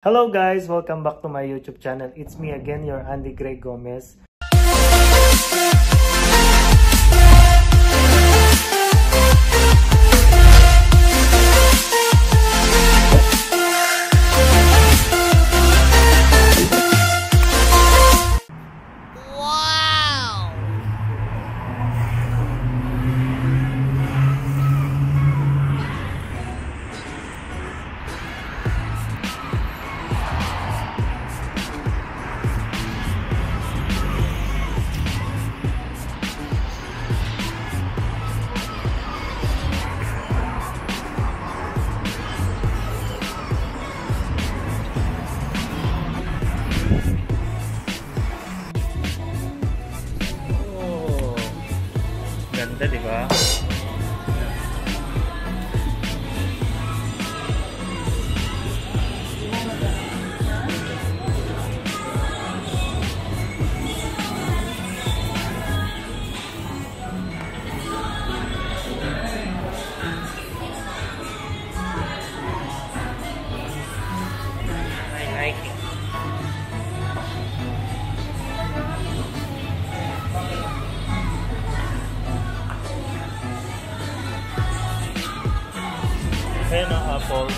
Hello guys! Welcome back to my YouTube channel. It's me again, your Andy Greg Gomez. Ganda, di ba? I like it. Ayan ang apple.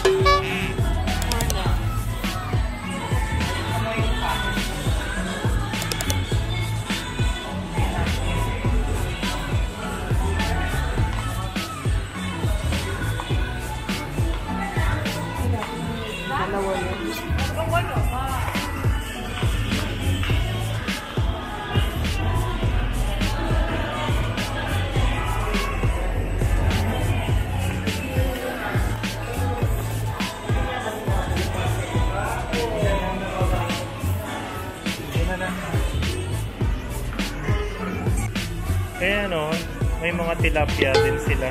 Dalawa yun. Kaya ano, may mga tilapia din sila.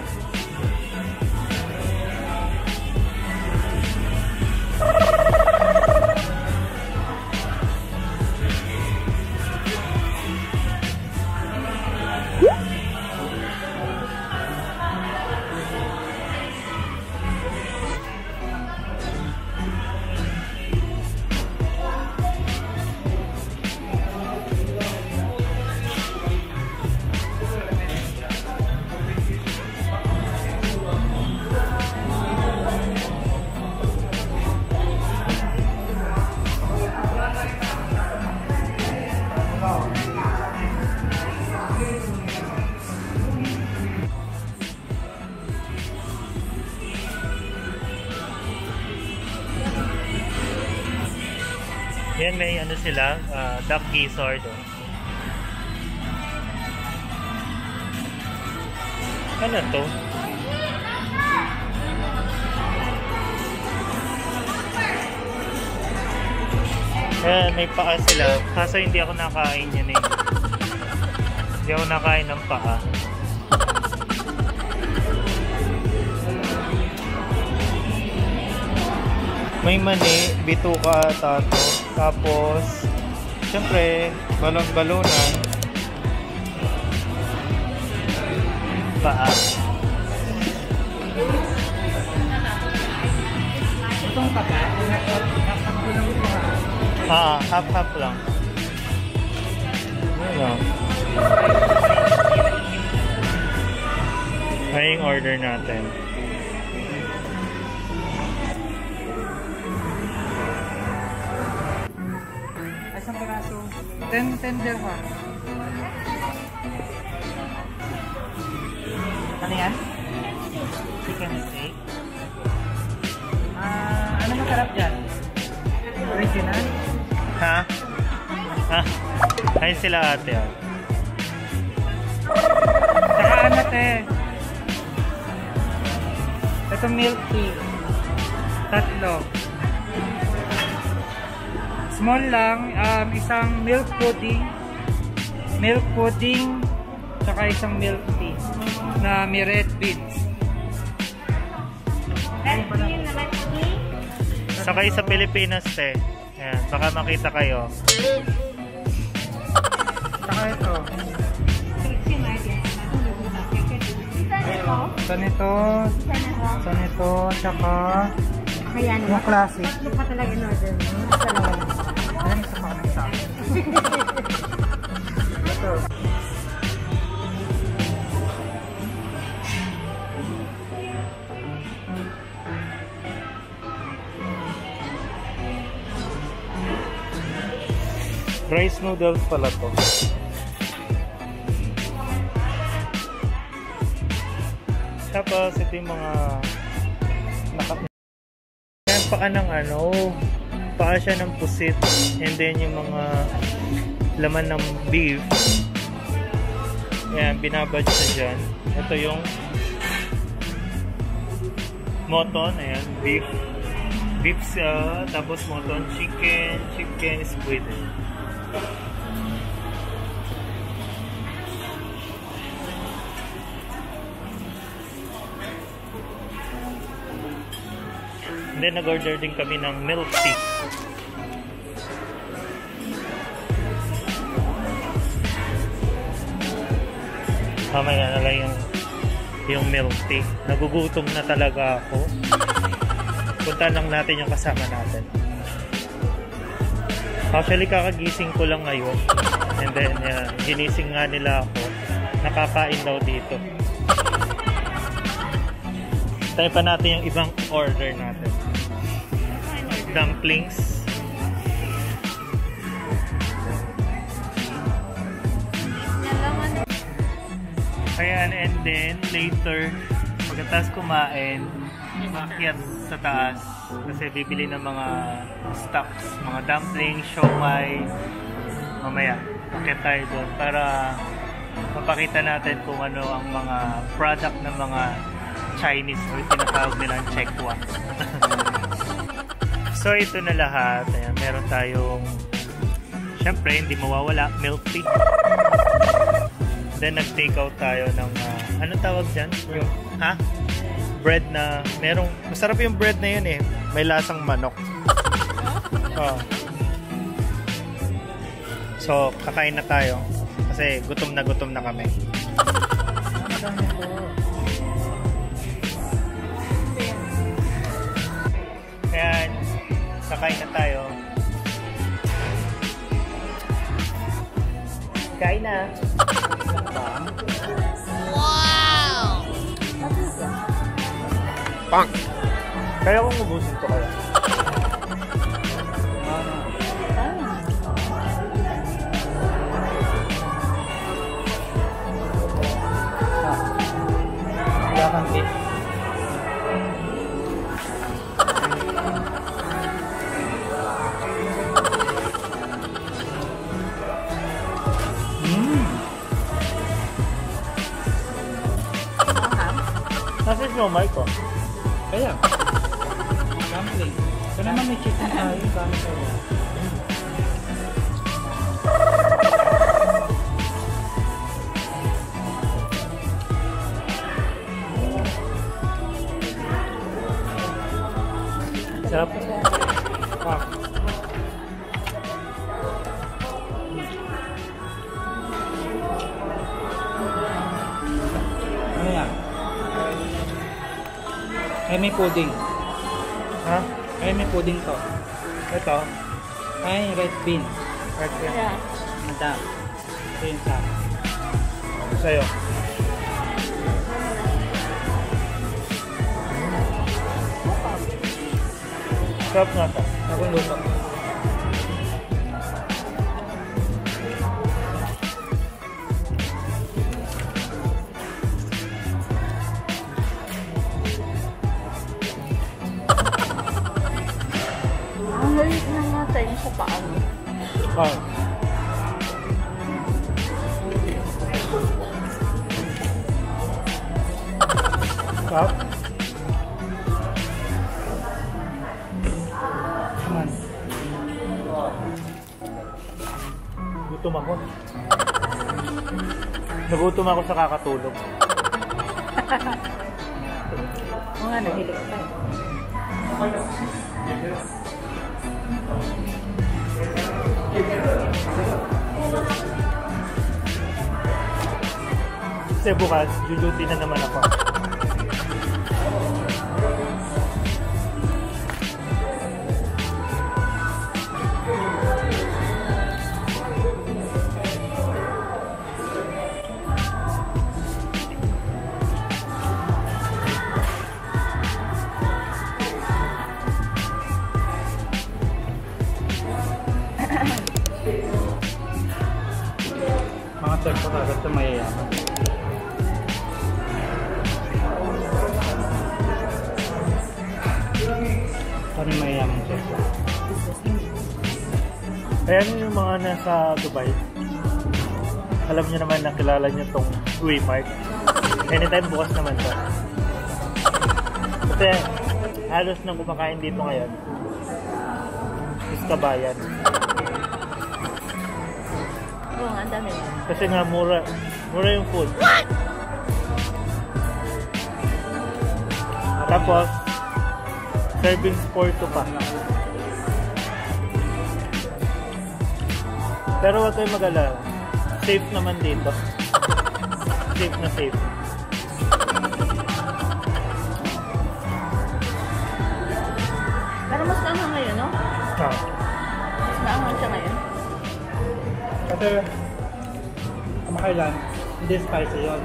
Yan, may ano sila, duck gizzard. Oh. Ano to? Ayan, may paa sila. Kaso hindi ako nakain yan eh. Hindi ako nakain ng paa. May mani, bituka, tato. Tapos, syempre, balon-balonan. Paa. Itong paka, half-half lang. Ano? Ay yung order natin. isang piraso. 10 dirham. Ano yan? Chicken steak. Ano masarap dyan? Original? Ha? Ayun sila ate. Oh. Saka ano te? Ito milk tea. 3. Small lang, isang milk pudding, tsaka isang milk tea na may red beans. Sakay sa Pilipinas te. Ayan, baka makita kayo. Tsaka ito. Ito nito, tsaka Kaya naman. Yung classic. Tatlo pa talaga in order mo. Ayan, isa pa kami sa akin. Ito. Rice noodles pala to. Tapos ito yung mga yan paka ng paka siya ng pusit, and then yung mga laman ng beef. Yan, binabadge na dyan. Ito yung moton, ayan, beef, tapos moton, chicken, squid. And then nag-order din kami ng milk tea. Mamaya na lang yung milk tea. Nagugutom na talaga ako. Punta lang natin yung kasama natin. Actually, kakagising ko lang ngayon. And then, ginising nga nila ako. Nakakain daw dito. Tayo pa natin yung ibang order natin. Dumplings. Ayan, and then, later, pagkatapos kumain, makiat sa taas. Kasi bibili ng mga stocks, mga dumplings, siomai. Mamaya, akit tayo doon para mapakita natin kung ano ang mga product ng mga Chinese or tinatawag nilang Chekwa. So ito na lahat. Ayan, meron tayong, syempre hindi mawawala, milk tea. Then nag-take out tayo ng, anong tawag dyan? Yung, bread na, merong, masarap yung bread na yun eh. May lasang manok. Oh. So, kakain na tayo. Kasi gutom na kami. Ayan, kakain na tayo. Kain na. Wow! Pang! Kaya kong ubusin to kaya. Wala kang beef. Nasa siomai ko. Kaya. Dumpling. Ito naman may chicken tayo. Kami tayo. Sarap. Ano yan? Ay, may pudding. Ha? Ay, may pudding to. Ito. Ay, red bean. Right here. Yeah. Mada. Ito yung sa akin. Sa'yo. Sarap nga ito. Akong luto. Ang halit na nga tayo sa paan. Ah. Sarap. Naman. Gutom ako. Nagutom ako sa kakatulog. Oo nga, nahilig ka tayo. Kasi bukas, juluti na naman ako. Chef ko ka, basta mayayaman. Ano mayayaman chef ko? Ayan yung mga nasa Dubai. Alam niyo naman na kilala niyo tong Waymark. Anytime bukas naman to. Kasi halos nang kumakain dito ngayon is kabayan. Oo, ang dami. Kasi nga mura yung food. Tapos servings for two pa. Pero huwag kayong mag-alala. Safe naman dito. Safe na safe. Pero mas naanghang ngayon, no? Ah. Mas naanghang siya ngayon. Kasi, kamakailan, hindi spicy yun.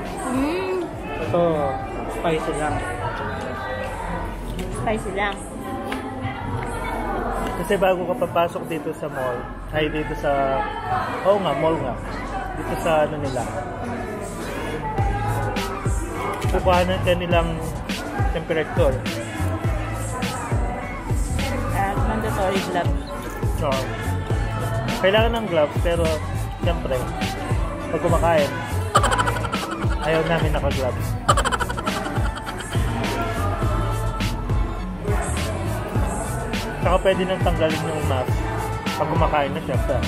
Ito, spicy lang. Spicy lang. Kasi bago ka papasok dito sa mall, ay dito sa, oo nga, mall nga. Dito sa ano nila. Kukuhanan ka nilang temperature. Mandatory gloves. So, kailangan ng gloves, pero siyempre, pag kumakain, ayaw namin naka-gloves. Saka pwede nang tanggalin yung mask pag kumakain na siyempre.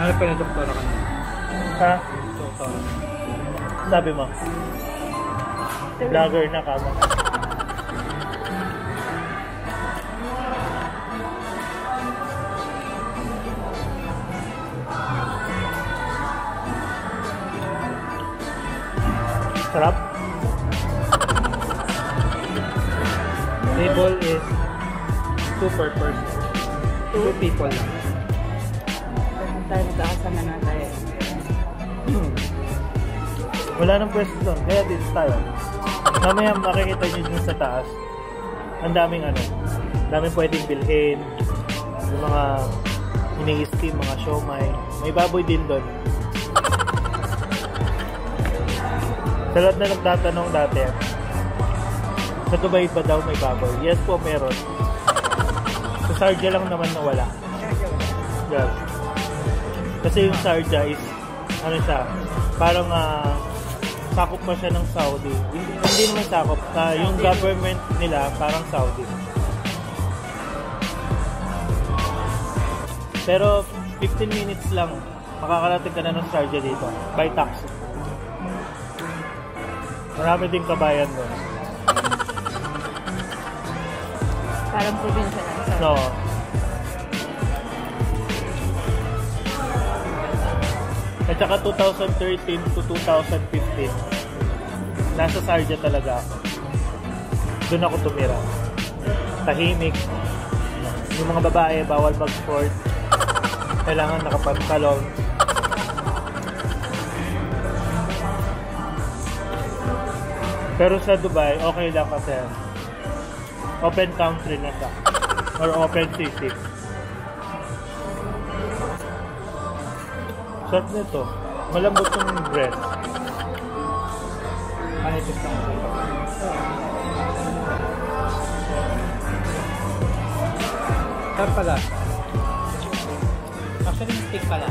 Ano pa yung doktora ka na? Ha? Doktora. Sabi mo? Vlogger na kamo. Sarap. Table is 2 per person. 2 people lang. Kung tayo magkakasama na tayo. Wala nang pwesto doon, kaya dito tayo. Mamaya makikita nyo dun sa taas. Ang daming daming pwedeng bilhin. Yung mga ini-steam, mga siomai. May baboy din doon. Sa lahat na nagtatanong dati, sa Dubai ba daw may baboy? Yes po, meron. Sa Sharjah lang naman nawala. Yeah. Kasi yung Sharjah is, siya, parang sakop pa siya ng Saudi. Hindi naman sakop. Yung government nila, parang Saudi. Pero 15 minutes lang, makakarating ka na ng Sharjah dito. By taxi. Marami din kabayan doon. Parang probinsya lang. No. At saka 2013 to 2015, nasa Sharjah talaga ako. Doon ako tumira. Tahimik. Yung mga babae, bawal mag-sport. Kailangan nakapantalon. Pero sa Dubai, okay lang kasi open country na siya. Or open city. Sarap nito. Malambot yung bread. Manipis lang ako. Sarap pala. Actually, stick pala.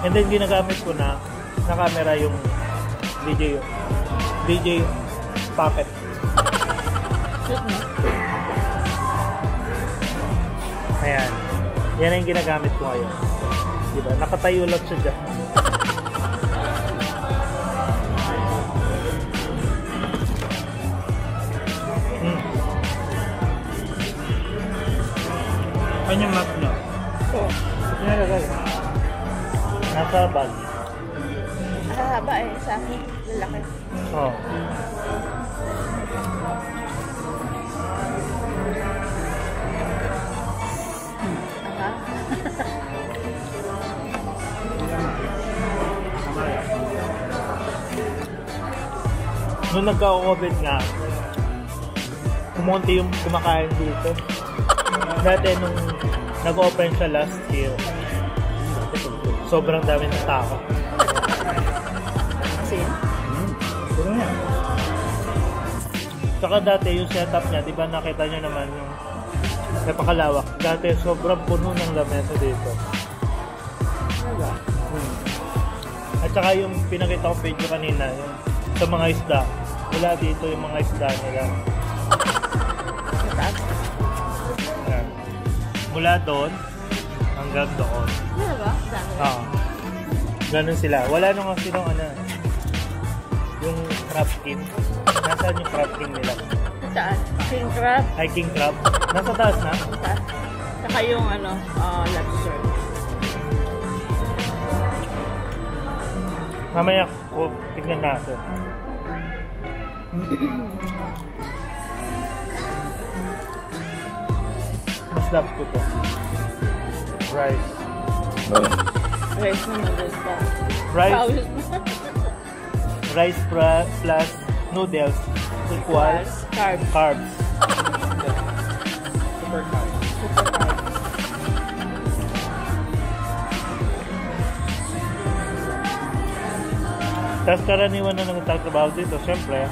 And then ginagamit ko na camera yung DJ Pocket. Ayan. Yan ang ginagamit ko ngayon. Diba? Nakatayo lang siya dyan. Ano yung mask nyo? Oo. Pinalagay. Nasa bag. Haba eh, sa akin. Lalaki. Oo. Nung nagka-COVID nga, kumonti yung kumakain dito. Dati nung nag-open siya last year, sobrang dami ng tao. Kasi, Puro na. Saka dati yung setup niya, di ba nakita nyo naman yung napakalawak. Dati sobrang puno ng lamesa dito. At saka yung pinakita ko video kanina, yung sa mga isda. Wala dito yung mga isda nila. mataas. Ayan. Mula doon hanggang doon. Ano ba? Dami. Oo. Ganun sila. Wala nung kasi nung ano, yung crab king. Nasaan yung crab king nila? Mataas. King crab. Ay, king crab. Nasa taas na? Mataas. Saka yung ano, lobster. Mamaya ko, tignan natin. Mas love ko to. Rice. Rice na noodles pa. Rice, Pawis rice plus noodles equals carbs. carbs. Super carb. Super carbs. Tapos karaniwan na nagtatrabaho dito, syempre,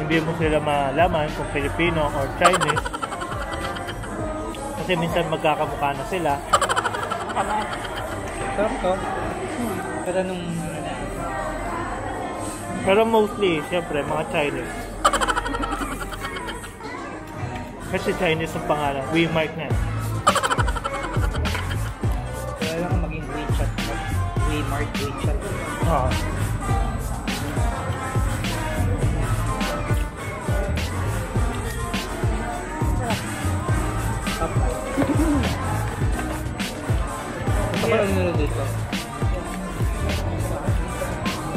hindi mo sila malaman kung Filipino or Chinese. Kasi minsan magkakamukha na sila. Kamat. Sarap to. Pero nung Pero mostly, syempre, mga Chinese. Kasi Chinese ang pangalan. Wemark na. kailangan maging WeChat. WeMart, WeChat. Oo. Top 5. Gusto ko lang nila dito.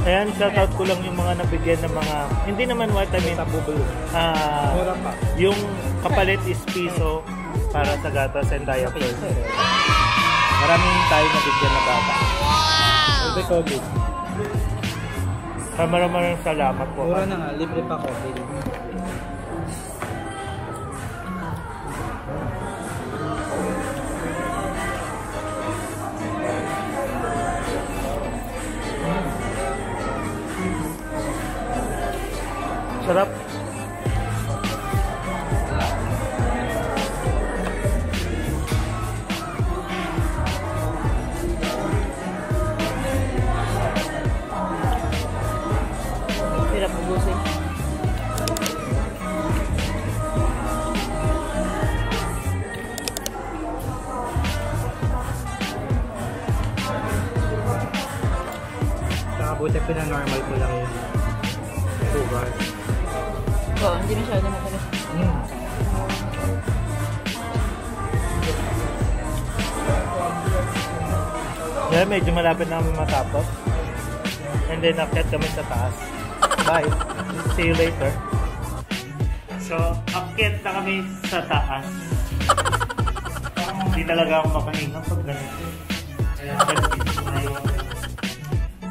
Ayan, shoutout ko lang yung mga nabigyan ng mga, hindi naman vitamin, Sa bubalo. Mura pa. yung kapalit is piso para sa gatas and diapers. Maraming tayo nabigyan na bata. Libre COVID. Maraming salamat po. Mura na nga, libre pa COVID. Sarap. Hirap ubusin. Nakabuti pina-normal ko lang yung sugar. Oo, hindi masyado matalas. Yeah, medyo malapit na kami matapos. And then, akyat kami sa taas. Bye. See you later. So, akyat na kami sa taas. Hindi talaga ako makahinga pag ganito.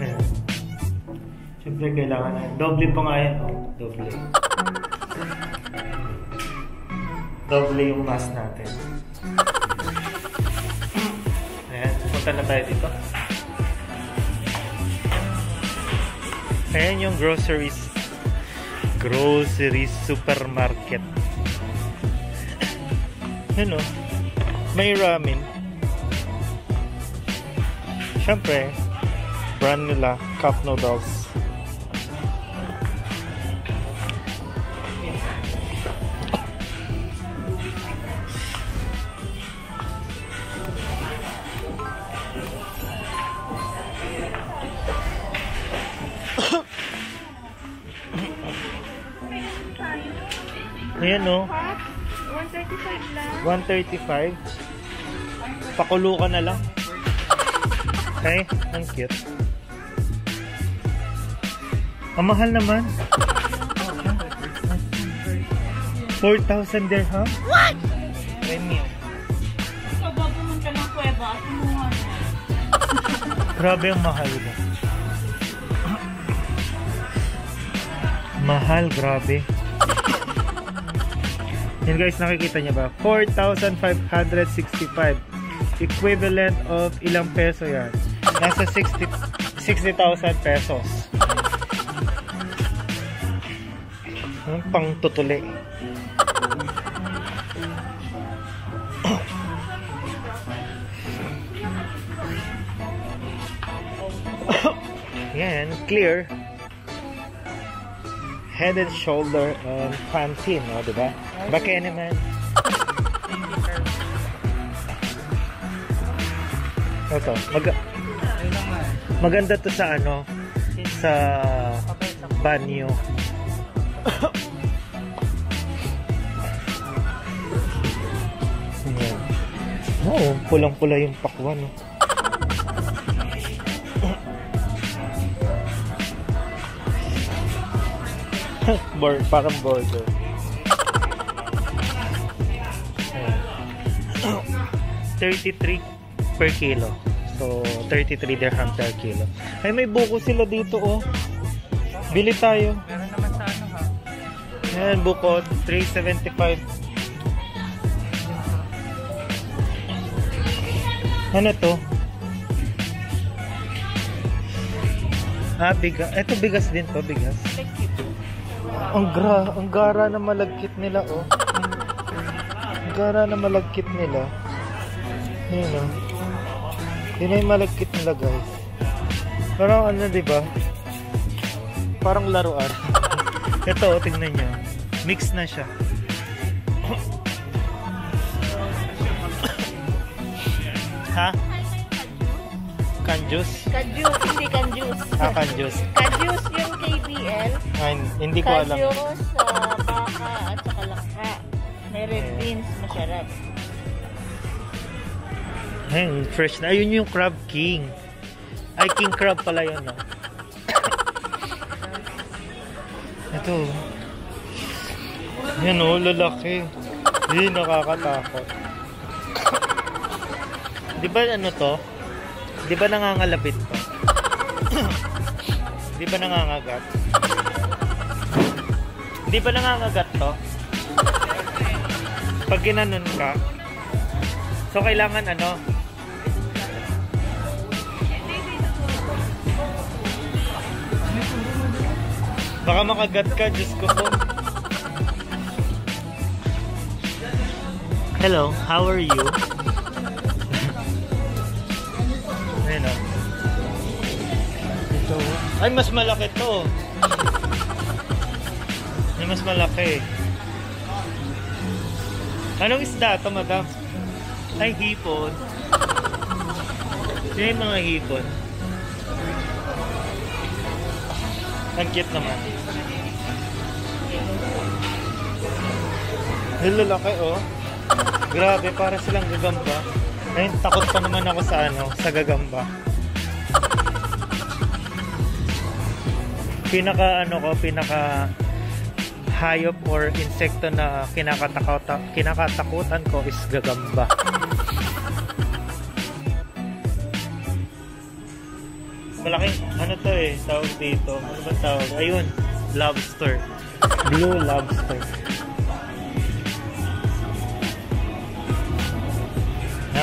Ayan. Siyempre, kailangan na. Doble pa nga yan. Oh, doble. Doble yung mask natin. Ayan, punta na tayo dito. Ayan yung groceries supermarket. Ano? May ramen. Siyempre, brand nila, cup noodles. Ayan o. 135 lang. 135. Pakulo ka na lang. Okay, ang cute. Ang mahal naman. 4,000 dirham? What? Premium. So, pumunta ng kuweba at kumuha na. Grabe ang mahal ba? Mahal, grabe. Yan guys, nakikita niya ba? 4,565. Equivalent of ilang peso yan? Nasa 60,000 pesos. Pang tutuli. Yan, clear. Head and Shoulder and Pantene, no, diba? Baka naman. Ito, maganda to sa ano, sa banyo. Ayan. Oh, pulang-pula yung pakwan, no? Parang border. 33 per kilo. So, 33 dirham per kilo. Ay, may buko sila dito, oh. Bili tayo. Meron naman sa ano ha? Ayan, buko. 375. Ano to? Ah, bigas. Ito bigas din to, bigas. Ang gara na malagkit nila, oh. Ang gara na malagkit nila. Ayun, oh. Yun na yung malagkit nila, guys. Parang ano, diba? Parang laruan. Ito, oh, tingnan nyo. Mix na siya. Ha? Kanjus? Kanjus, hindi kanjus. Ah, kanjus. Kanjus yung KBL. Ay, hindi ko alam. Kanjus, baka at saka langka. May red beans, masarap. Ayun, fresh na. Ayun yung Crab King. Ay, King Crab pala yun, no? Ito. Yan, oh, lalaki. Hindi, nakakatakot. Di ba ano to? Di ba nangangalapit to? Di ba nangangagat? Di ba nangangagat to? Pag ginanon ka, so kailangan ano? Baka makagat ka, Diyos ko po. Hello, how are you? Ayun, oh. Ito. Ay, mas malaki to. Ay, mas malaki. Anong isda to, madam? Ay, hipon. Sino yung mga hipon? Ang cute naman. Ay, lalaki, oh. Grabe, para silang gagamba. Ayun, takot pa naman ako sa ano, sa gagamba. Pinaka hayop or insekto na kinakatakutan ko is gagamba. Malaking ano to eh, tawag dito. Ano ba tawag? Ayun, lobster. Blue lobster.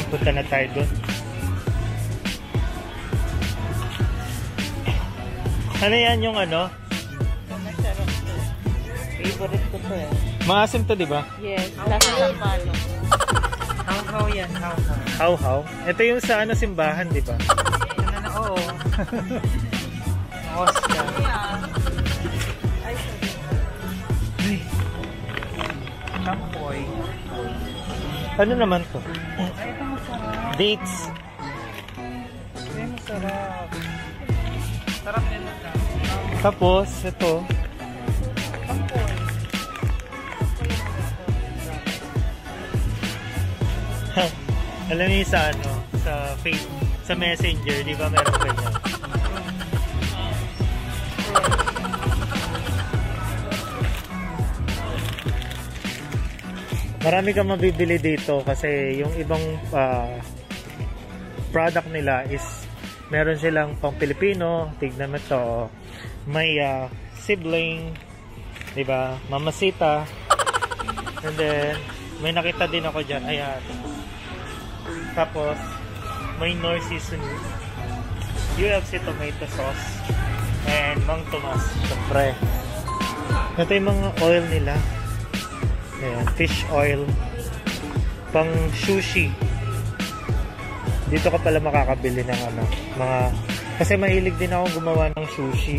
Punta na tayo doon. Ano yan yung ano? Masarap to. Favorite ko to eh. Maasim to, di ba? Yes, lasa ng palo. How yan, how. How? Ito yung sa ano, simbahan, di ba? Ano na, oo. Oscar. Ay, Ay, Tampoy. ano naman to? Ay, ito masarap. Dates. Ay, masarap. Sarap din na. Tapos, ito. Tampoy. Alam niyo sa ano, sa Facebook, sa Messenger, di ba meron ganyan? Marami kang mabibili dito kasi yung ibang product nila is meron silang pang Pilipino. Tignan mo to, may sibling, Diba? Mamasita. And then, may nakita din ako dyan. Ayan. Tapos, may Knorr seasoning. UFC tomato sauce. And Mang Tomas. Siyempre. Ito yung mga oil nila. Ayan. Fish oil. Pang sushi. Dito ka pala makakabili ng mga... Kasi mahilig din ako gumawa ng sushi.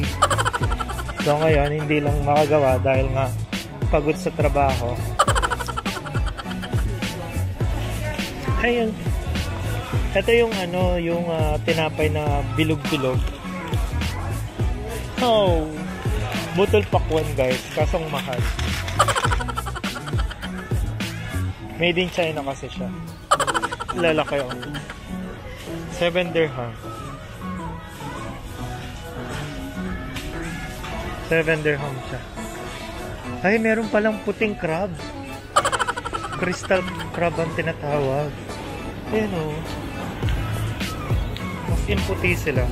So ngayon, hindi lang makagawa dahil nga pagod sa trabaho. Ayun. Ito yung yung tinapay na bilog-bilog. Oh, butol pakwan guys, kasong mahal. Made in China kasi siya. Lalaki oh. 7 dirham. 7 dirham siya. Ay, meron palang puting crab. Crystal crab ang tinatawag. Ayan o. Mas in puti sila.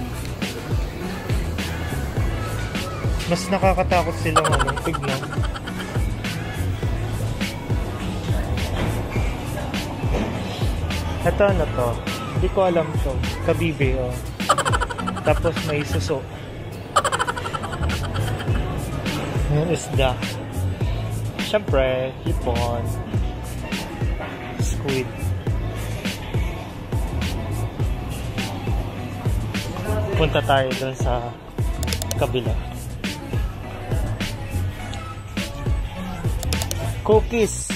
Mas nakakatakot silang tignan. Ito na to. Hindi ko alam to. Kabibe oh. Tapos may suso. Yung isda. Siyempre, hipon. Squid. Punta tayo dun sa kabila. Cookies.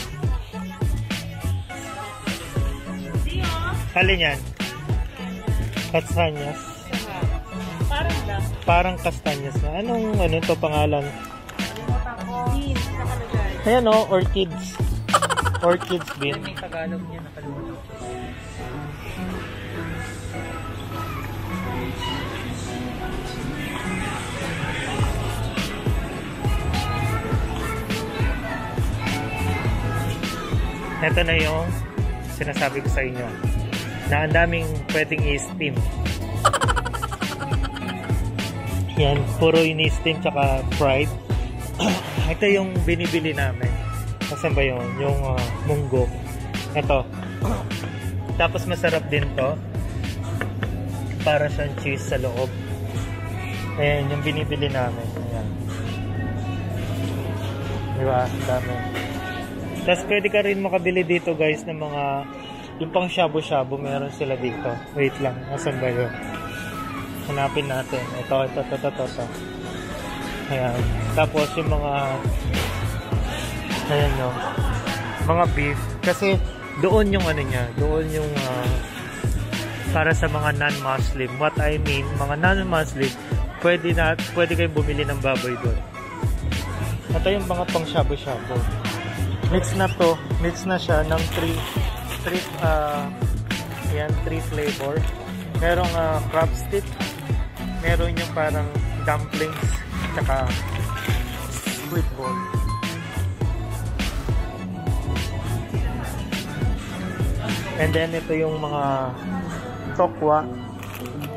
Alin yan? Kastanyas. Parang lang. Parang kastanyas na. Anong to pangalan? Beans nakalagay. Ayan o, orchids. Orchids bean. May Tagalog niya nakalimutan. Ito na yung sinasabi ko sa inyo na ang daming pwedeng i-steam. Yan, puro ini-steam tsaka fried. Ito yung binibili namin. Kasan ba yun? Yung munggo. Ito. Tapos masarap din to. Para siyang cheese sa loob. Ayan, yung binibili namin. Ayan. Diba? Dami. Tapos pwede ka rin makabili dito guys ng mga yung pang shabu-shabu meron sila dito. Wait lang, nasan ba yun? Hanapin natin. Ito. Ayan. Tapos yung mga ayan no. Mga beef. Kasi doon yung niya. Doon yung para sa mga non-Muslim. What I mean, mga non-Muslim, pwede kayong bumili ng baboy doon. Ito yung mga pang shabu-shabu. Mix na to. Mix na siya ng 3 flavor. Merong crab stick. Meron yung parang dumplings. Tsaka squid ball. And then ito yung mga tokwa.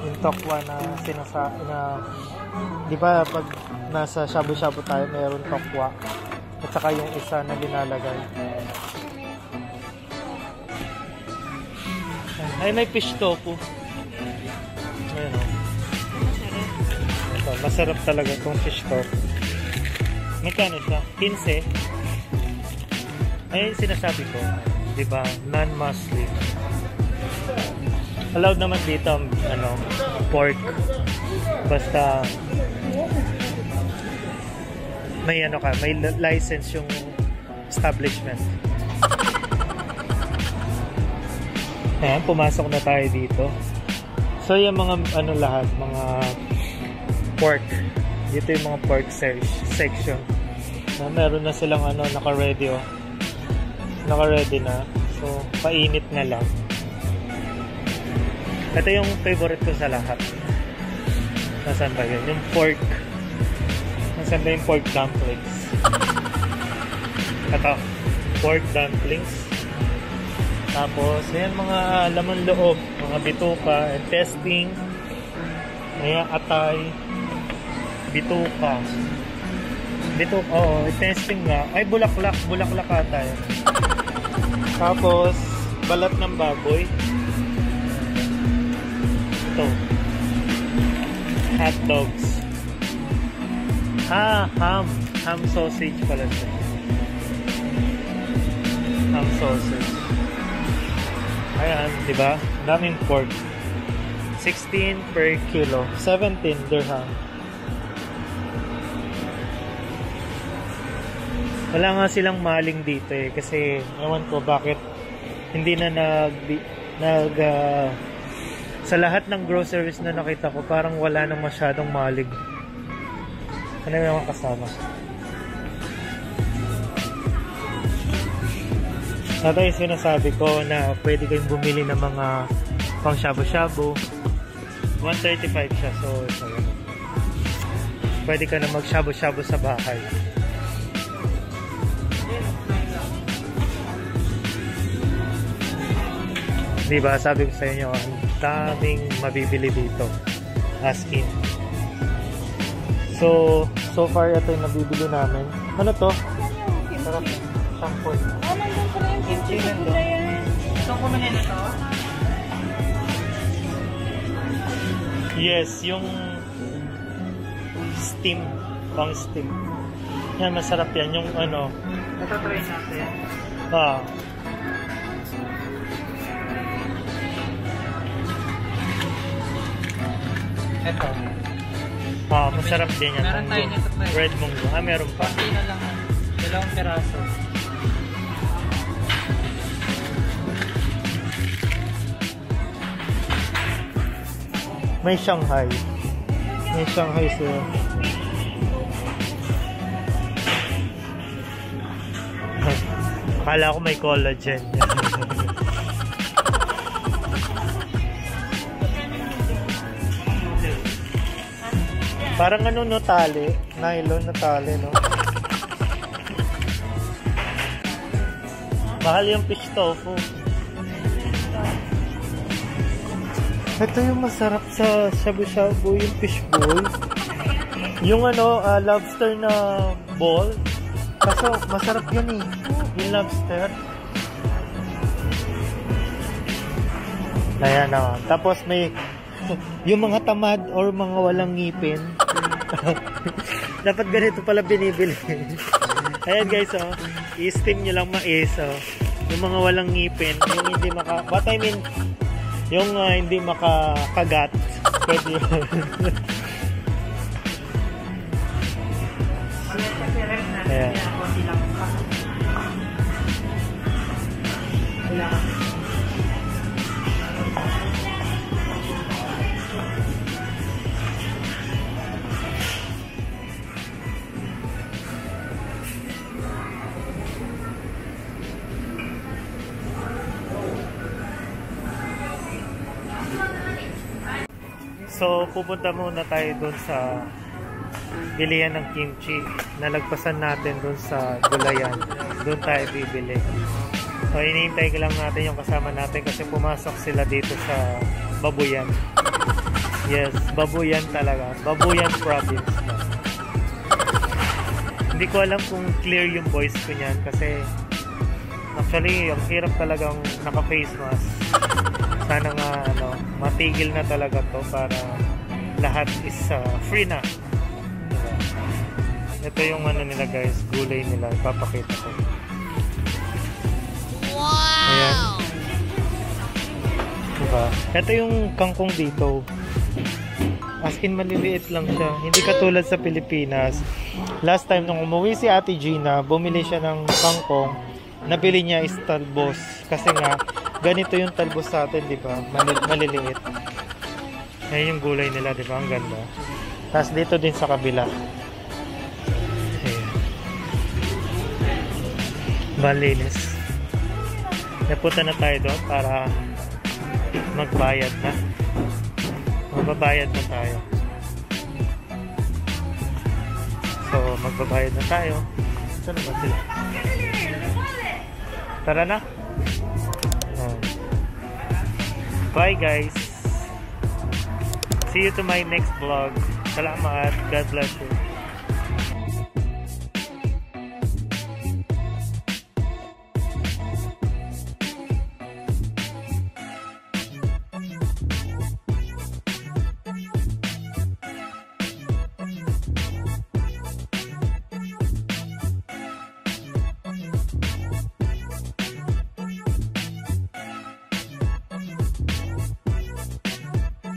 Yung tokwa na di ba pag nasa shabu-shabu tayo meron tokwa. At saka yung isa na linalagay. Ay, may fish tofu. Ayan o. Ito, masarap talaga itong fish tofu. Magkano siya? 15. Ay, sinasabi ko. Diba? Non-Muslim. Allowed naman dito pork. Basta may may license yung establishment. Ayan, pumasok na tayo dito. So yung mga lahat, mga pork. Dito yung mga pork section. Meron na silang naka-ready oh. Naka-ready na. So painit na lang. Ito yung favorite ko sa lahat. Nasaan ba yun? Yung pork. Nasaan ba yung pork dumplings? Ito. Pork dumplings. Tapos, ayan mga laman loob. Mga bituka. And testing. Ayan, atay. Bituka. Dito, testing nga. Ay, bulaklak. Bulaklak ata yun. Tapos, balat ng baboy. Ito. Hot dogs. Ham. Ham sausage pala siya. Ham sausage. Ayan, diba? Daming pork. 16 per kilo. 17 dirham. Wala nga silang maling dito eh. Kasi, ewan ko bakit hindi na sa lahat ng groceries na nakita ko, parang wala nang masyadong maling. Ano yung mga kasama? Ito yung sinasabi ko na pwede kayong bumili ng mga pang shabu-shabu. 135 siya. So, pwede ka na mag shabu-shabu sa bahay. Diba? Sabi ko sa inyo, ang daming mabibili dito. As in. So far ito yung nabibili namin. Ano to? Sarap. Shampoo. Nandun pala yung kimchi nandun. Gusto ko man na to? Yes, yung steam. Pang steam. Yan, masarap yan. Yung ano. Ito try natin. Ito. Masarap din yan. Meron tayo nito pa. Red munggo. Meron pa. Pati na lang. 2 piraso. May Shanghai. May Shanghai siya. Akala ko may collagen. Parang ano no, tali. Nylon na tali, no? Mahal yung fish tofu. Ito yung masarap sa shabu-shabu, yung fish bowl. Yung ano, lobster na ball. Kaso, masarap yun eh. Yung lobster. Ayan na. Tapos may yung mga tamad or mga walang ngipin. Dapat ganito pala binibili. Ayan guys, i-steam nyo lang mais. Yung mga walang ngipin, yung hindi yung hindi makakagat. Pwede yun. Ayan. So, pupunta muna tayo dun sa bilihan ng kimchi. Nalagpasan natin dun sa gulayan. Dun tayo bibili. So, hinihintay ko lang natin yung kasama natin kasi pumasok sila dito sa Babuyan. Yes, Babuyan talaga. Babuyan province. Hindi ko alam kung clear yung voice ko niyan kasi actually, ang hirap talagang naka-face mask. Sana nga matigil na talaga to para lahat is free na. Diba? Ito yung nila guys, gulay nila, ipapakita ko. Wow! Ayan. Diba? Ito yung kangkong dito. As in maliliit lang siya. Hindi katulad sa Pilipinas. Last time nung umuwi si Ate Gina, bumili siya ng kangkong. Nabili niya is talbos. Kasi nga, ganito yung talbos sa atin, di ba? Maliliit. Ayan yung gulay nila, di ba? Ang ganda. Tapos dito din sa kabila. Ayan. Malinis. Napunta na tayo doon para magbayad na. Magbabayad na tayo. So, magbabayad na tayo. Saan na ba sila? Tara na. Bye guys. See you to my next vlog. Salamat. God bless you.